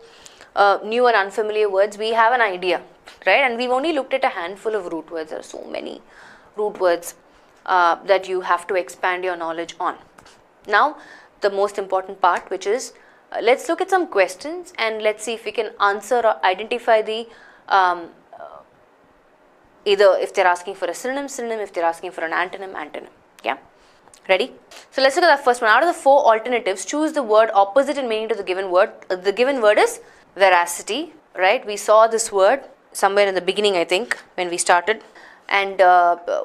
new and unfamiliar words, we have an idea, right? And we've only looked at a handful of root words. There are so many root words that you have to expand your knowledge on. Now the most important part, which is let's look at some questions and let's see if we can answer or identify the either if they're asking for a synonym, if they're asking for an antonym, yeah. Ready? So let's look at the first one. Out of the 4 alternatives, choose the word opposite in meaning to the given word. The given word is veracity, right? We saw this word somewhere in the beginning, I think, when we started. And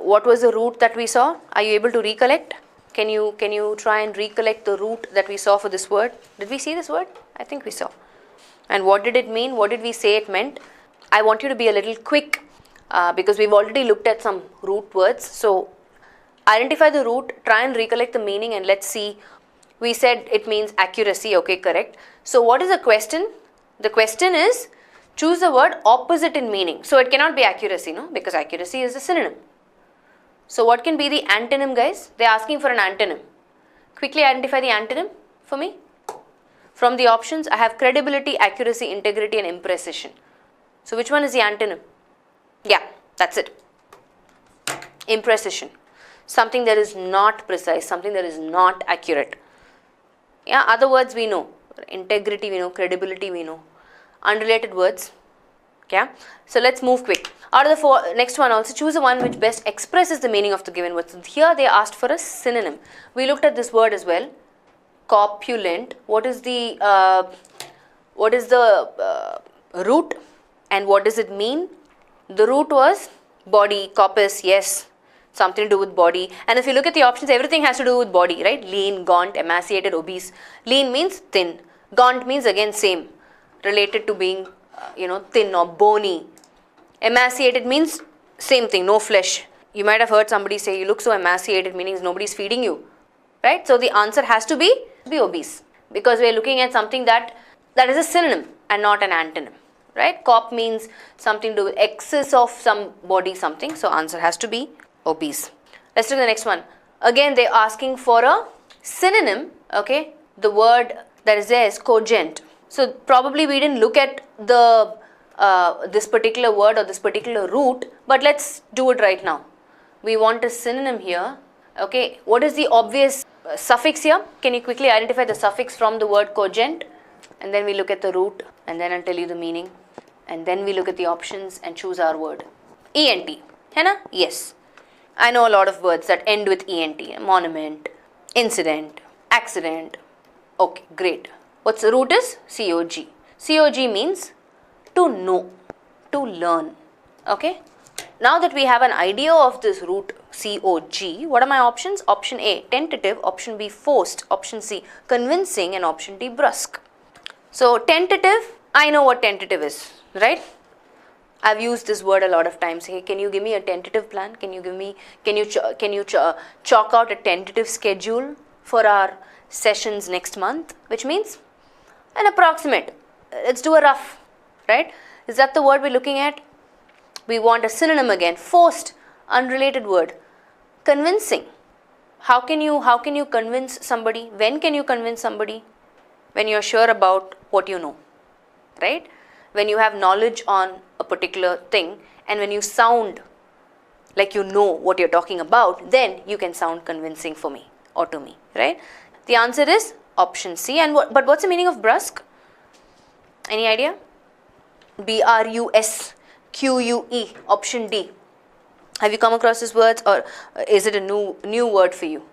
what was the root that we saw? Are you able to recollect? Can you try and recollect the root that we saw for this word? Did we see this word? I think we saw. And what did it mean? What did we say it meant? I want you to be a little quick because we've already looked at some root words. So identify the root, try and recollect the meaning, and let's see. We said it means accuracy. Okay, correct. So what is the question? The question is choose the word opposite in meaning. So it cannot be accuracy, no? Because accuracy is a synonym. So what can be the antonym, guys? They're asking for an antonym. Quickly identify the antonym for me. From the options, I have credibility, accuracy, integrity, and imprecision. So which one is the antonym? Yeah, that's it. Imprecision. Something that is not precise, something that is not accurate. Yeah, other words we know. Integrity we know, credibility we know. Unrelated words. Yeah. So let's move quick. Out of the 4, next one also, choose the one which best expresses the meaning of the given word. So here they asked for a synonym. We looked at this word as well. Corpulent. What is the root and what does it mean? The root was body, corpus, yes, something to do with body. And if you look at the options, everything has to do with body, right? Lean, gaunt, emaciated, obese. Lean means thin. Gaunt means again same, related to being thin or bony. Emaciated means same thing, no flesh. You might have heard somebody say you look so emaciated, meaning nobody's feeding you, right? So the answer has to be obese, because we are looking at something that is a synonym and not an antonym, right? Corp means something to do with excess of some body something, so answer has to be obese. Let's look at the next one. Again they're asking for a synonym, okay? The word that is there is cogent. So probably we didn't look at the this particular word or this particular root, but let's do it right now. We want a synonym here, okay? What is the obvious suffix here? Can you quickly identify the suffix from the word cogent? And then we look at the root, and then I'll tell you the meaning, and then we look at the options and choose our word. ENT, hai na? Yes. I know a lot of words that end with ENT. Monument, incident, accident. Okay, great. What's the root is? COG. COG means to know, to learn. Okay. Now that we have an idea of this root COG, what are my options? Option A, tentative. Option B, forced. Option C, convincing. And option D, brusque. So tentative, I know what tentative is, right? I've used this word a lot of times. Hey, can you give me a tentative plan? Can you chalk out a tentative schedule for our sessions next month? Which means an approximate. Let's do a rough, right? Is that the word we're looking at? We want a synonym again. Forced, unrelated word. Convincing. How can you convince somebody? When can you convince somebody? When you're sure about what you know, right? when you have knowledge on a particular thing and when you sound like you know what you're talking about, then you can sound convincing for me or to me, right? The answer is option C. And but what's the meaning of brusque? Any idea? B-R-U-S-Q-U-E, option D. Have you come across these words, or is it a new word for you?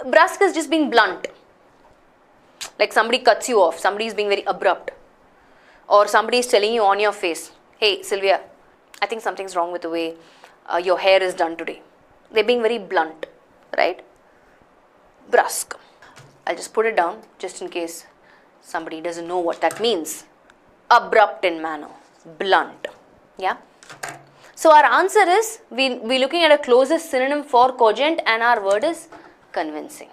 Brusque is just being blunt. Like somebody cuts you off, somebody is being very abrupt. Or somebody is telling you on your face, hey Sylvia, I think something's wrong with the way your hair is done today. They're being very blunt, right? Brusque. I'll just put it down just in case somebody doesn't know what that means. Abrupt in manner, blunt. Yeah. So our answer is, we're looking at a closest synonym for cogent and our word is convincing.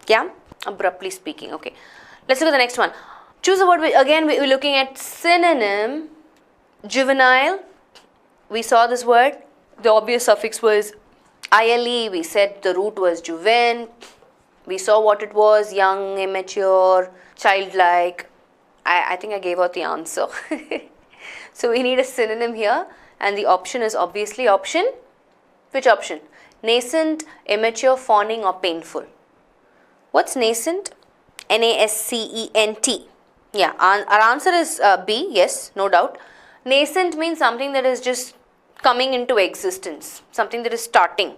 Yeah. Abruptly speaking. Okay. Let's look at the next one. Choose a word. Again, we're looking at synonym juvenile. We saw this word. The obvious suffix was ile. We said the root was juven. We saw what it was: young, immature, childlike. I think I gave out the answer. So we need a synonym here, and the option is obviously option. Which option? Nascent, immature, fawning, or painful. What's nascent? N-A-S-C-E-N-T. Yeah, our answer is B. Yes, no doubt. Nascent means something that is just coming into existence, something that is starting,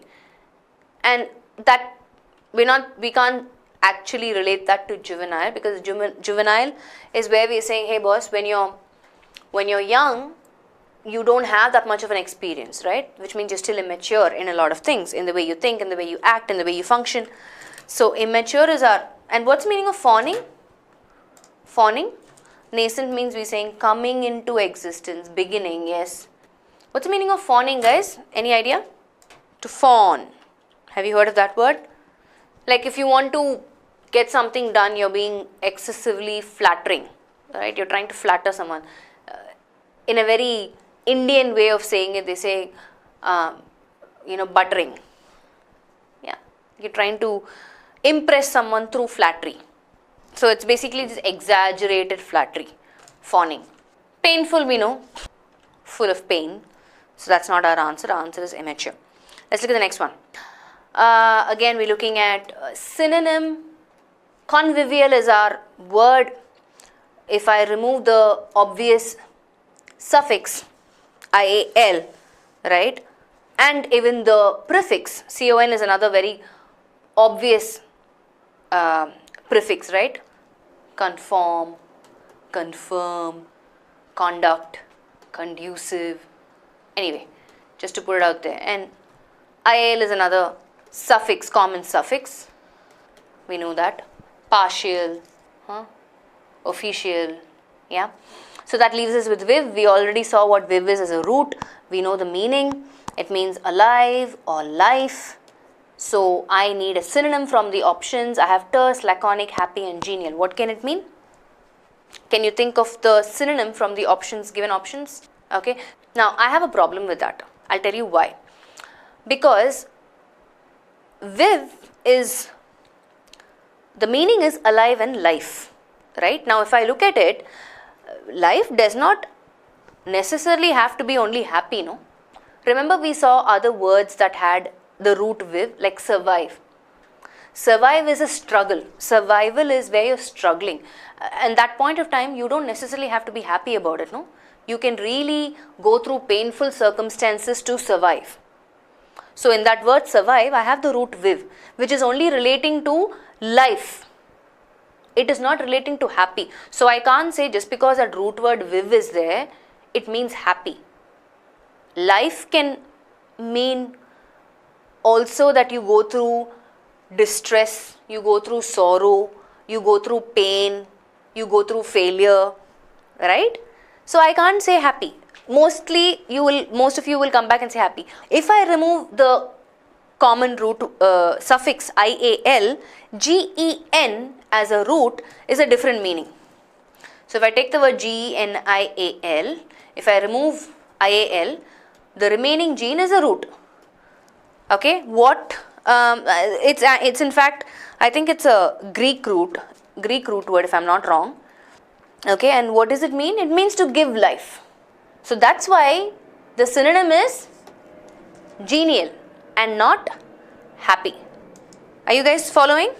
and that we can't actually relate that to juvenile, because juvenile is where we are saying, hey boss, when you're young, you don't have that much of an experience, right? Which means you're still immature in a lot of things, in the way you think, in the way you act, in the way you function. So immature is our, and what's the meaning of fawning? Fawning, nascent means we're saying coming into existence, beginning, yes. What's the meaning of fawning, guys? Any idea? To fawn. Have you heard of that word? Like if you want to get something done, you're being excessively flattering, right? You're trying to flatter someone. In a very Indian way of saying it, they say, buttering. Yeah, you're trying to impress someone through flattery. So it's basically this exaggerated flattery, fawning. Painful, we know, full of pain. So that's not our answer. Our answer is immature. Let's look at the next one. Again, we're looking at synonym. Convivial is our word. If I remove the obvious suffix ial, right, and even the prefix con is another very obvious prefix, right? Conform, confirm, conduct, conducive. Anyway, just to put it out there. And il is another suffix, common suffix. We know that. Partial, official, yeah. So that leaves us with viv. We already saw what viv is as a root. We know the meaning. It means alive or life. So I need a synonym from the options. I have terse, laconic, happy, and genial. What can it mean? Can you think of the synonym from the options, given options? Okay. Now I have a problem with that. I'll tell you why. Because viv is, the meaning is alive and life, right? Now if I look at it, life does not necessarily have to be only happy, no? Remember we saw other words that had the root viv, like survive. Survive is a struggle. Survival is where you're struggling. And that point of time, you don't necessarily have to be happy about it, no? You can really go through painful circumstances to survive. So in that word survive, I have the root viv, which is only relating to life. It is not relating to happy. So I can't say just because that root word viv is there, it means happy. Life can mean also that you go through distress, you go through sorrow, you go through pain, you go through failure, right? So I can't say happy. Most of you will come back and say happy. If I remove the common root suffix ial, gen as a root is a different meaning. So if I take the word genial, if I remove ial, the remaining gene is a root. Okay, what? It's in fact, I think it's a Greek root word if I'm not wrong. Okay, and what does it mean? It means to give life. So that's why the synonym is genial and not happy. Are you guys following?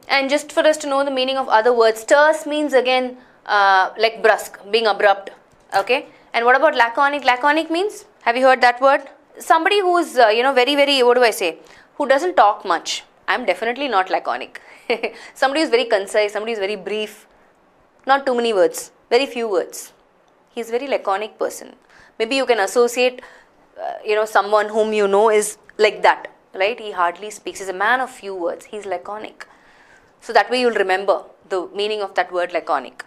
And just for us to know the meaning of other words, terse means again like brusque, being abrupt. Okay, and what about laconic? Laconic means, have you heard that word? Somebody who's very, very, what do I say, who doesn't talk much. I'm definitely not laconic. Somebody who's very concise, somebody who's very brief, not too many words, very few words. He's a very laconic person. Maybe you can associate someone whom you know is like that, right? He hardly speaks. He's a man of few words. He's laconic. So that way you'll remember the meaning of that word laconic.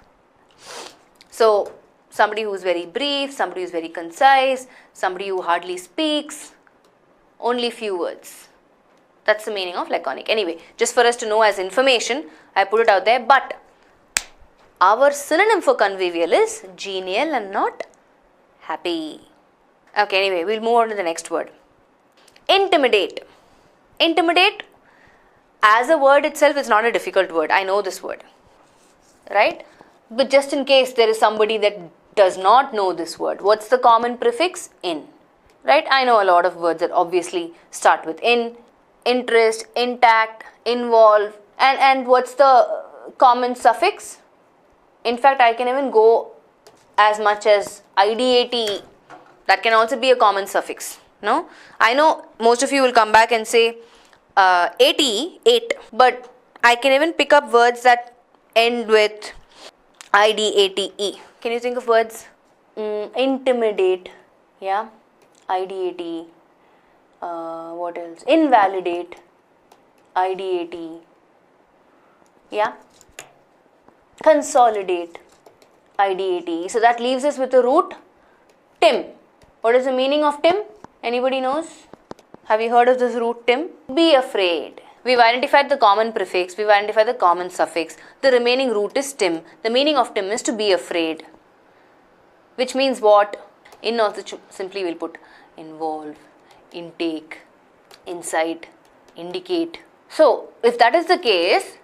So somebody who's very brief, somebody who's very concise, somebody who hardly speaks, only few words. That's the meaning of laconic. Anyway, just for us to know as information, I put it out there. But our synonym for convivial is genial and not happy. Okay, anyway, we'll move on to the next word. Intimidate. Intimidate as a word itself is not a difficult word. I know this word, right? But just in case there is somebody that does not know this word, what's the common prefix? In, right? I know a lot of words that obviously start with in, interest, intact, involve, and what's the common suffix? In fact, I can even go as much as IDATE. That can also be a common suffix. No? I know most of you will come back and say 80, 8, but I can even pick up words that end with IDATE. Can you think of words? Intimidate, yeah, IDATE. What else? Invalidate, IDATE, yeah. Consolidate, IDATE. So that leaves us with the root Tim. What is the meaning of Tim? Anybody knows? Have you heard of this root Tim? Be afraid. We've identified the common prefix, we've identified the common suffix. The remaining root is Tim. The meaning of Tim is to be afraid. Which means what? In also simply we'll put involve, intake, insight, indicate. So if that is the case,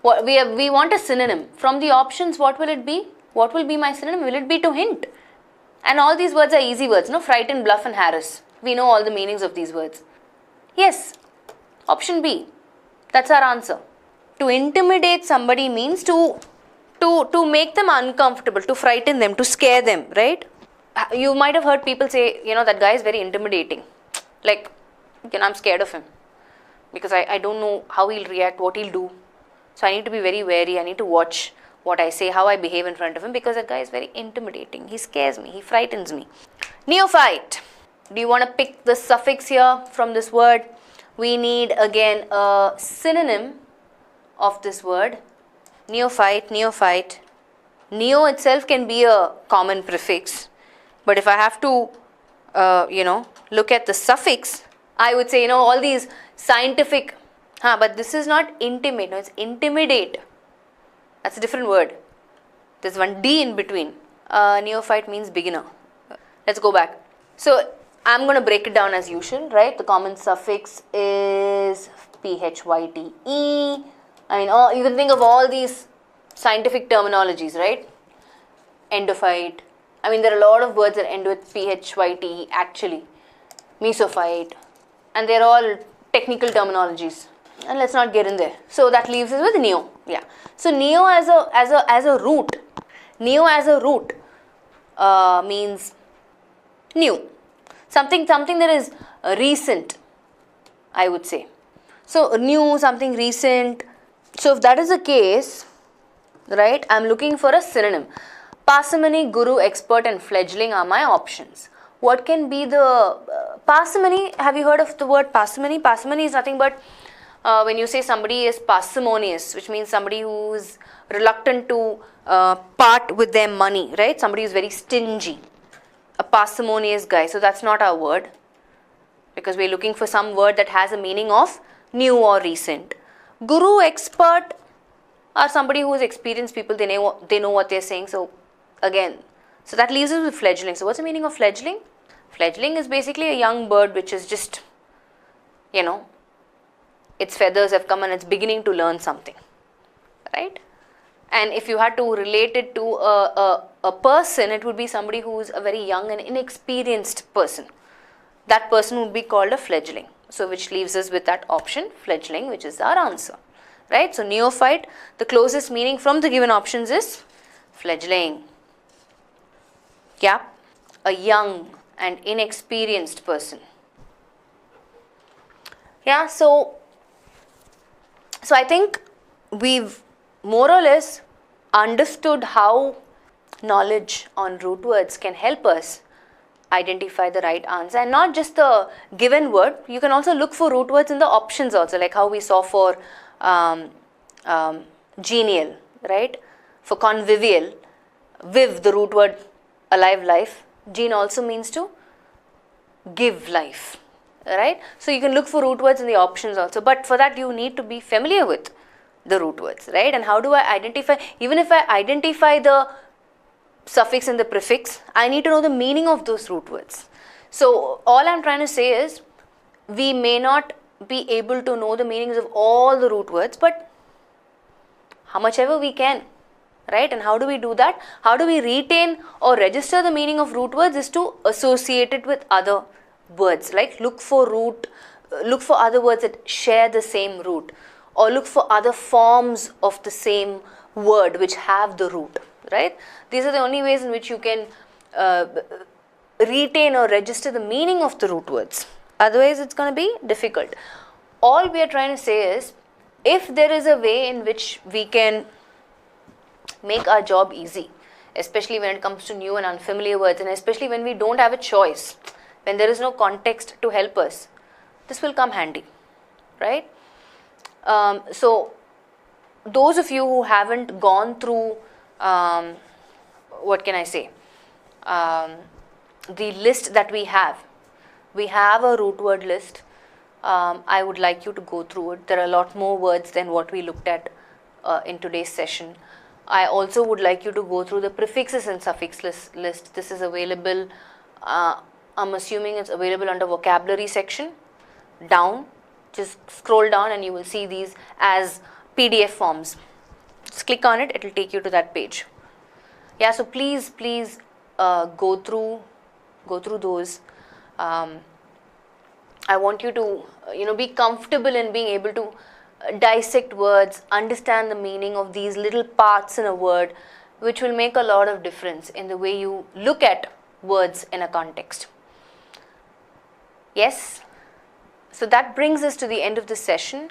what we want a synonym. From the options, what will it be? What will be my synonym? Will it be to hint? And all these words are easy words, no? Frighten, bluff and harass. We know all the meanings of these words. Yes, option B. That's our answer. To intimidate somebody means to make them uncomfortable, to frighten them, to scare them, right? You might have heard people say, that guy is very intimidating. Like, I'm scared of him. Because I don't know how he'll react, what he'll do. So I need to be very wary, I need to watch what I say, how I behave in front of him, because that guy is very intimidating. He scares me, he frightens me. Neophyte. Do you want to pick the suffix here from this word? We need again a synonym of this word. Neophyte, neophyte. Neo itself can be a common prefix. But if I have to, look at the suffix, I would say, all these scientific, but this is not intimate, no, it's intimidate. That's a different word. There's one D in between. Neophyte means beginner. Let's go back. So I'm going to break it down as usual, right? The common suffix is PHYTE. I mean, you can think of all these scientific terminologies, right? Endophyte. I mean, there are a lot of words that end with PHYTE actually. Mesophyte. And they're all technical terminologies. And let's not get in there. So that leaves us with neo. Yeah. So neo as a root. Neo as a root means new. Something that is recent, I would say. So new, something recent. So if that is the case, right, I'm looking for a synonym. Parsimony, guru, expert and fledgling are my options. What can be the parsimony? Have you heard of the word parsimony? Parsimony is nothing but when you say somebody is parsimonious, which means somebody who is reluctant to part with their money, right? Somebody who is very stingy. A parsimonious guy. So that's not our word, because we're looking for some word that has a meaning of new or recent. Guru, expert are somebody who is experienced people. They know what they're saying. So again, so that leaves us with fledgling. So what's the meaning of fledgling? Fledgling is basically a young bird which is just, its feathers have come and it's beginning to learn something, right? And if you had to relate it to a person, it would be somebody who is a very young and inexperienced person. That person would be called a fledgling. So which leaves us with that option, fledgling, which is our answer. Right? So neophyte, the closest meaning from the given options is fledgling. Yeah, a young and inexperienced person. Yeah, so I think we've more or less understood how knowledge on root words can help us identify the right answer, and not just the given word. You can also look for root words in the options also, like how we saw for genial, right? For convivial, viv, the root word alive, life. Gene also means to give life, right? So you can look for root words in the options also, but for that you need to be familiar with the root words, right? And how do I identify? Even if I identify the suffix and the prefix, I need to know the meaning of those root words. So all I'm trying to say is, we may not be able to know the meanings of all the root words, but how much ever we can, right? And how do we do that? How do we retain or register the meaning of root words is to associate it with other words, like look for other words that share the same root, or look for other forms of the same word which have the root, right? These are the only ways in which you can retain or register the meaning of the root words. Otherwise, it's going to be difficult. All we are trying to say is, if there is a way in which we can make our job easy, especially when it comes to new and unfamiliar words, and especially when we don't have a choice, when there is no context to help us, this will come handy, right? So those of you who haven't gone through, what can I say, the list that we have a root word list. I would like you to go through it. There are a lot more words than what we looked at in today's session. I also would like you to go through the prefixes and suffix list. This is available, I'm assuming it's available under vocabulary section. Down, just scroll down and you will see these as PDF forms. Just click on it, it will take you to that page. Yeah, so please go through those. I want you to be comfortable in being able to dissect words, understand the meaning of these little parts in a word, which will make a lot of difference in the way you look at words in a context. Yes, so that brings us to the end of this session.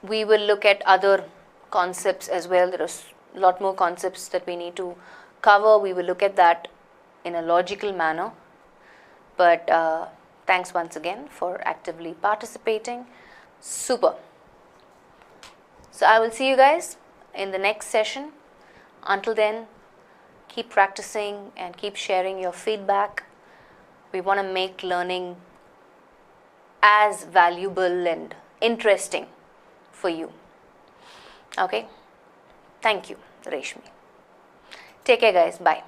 We will look at other concepts as well. There are a lot more concepts that we need to cover. We will look at that in a logical manner. But thanks once again for actively participating. Super. So I will see you guys in the next session. Until then, keep practicing and keep sharing your feedback. We want to make learning as valuable and interesting for you. Okay? Thank you, Reshmi. Take care, guys. Bye.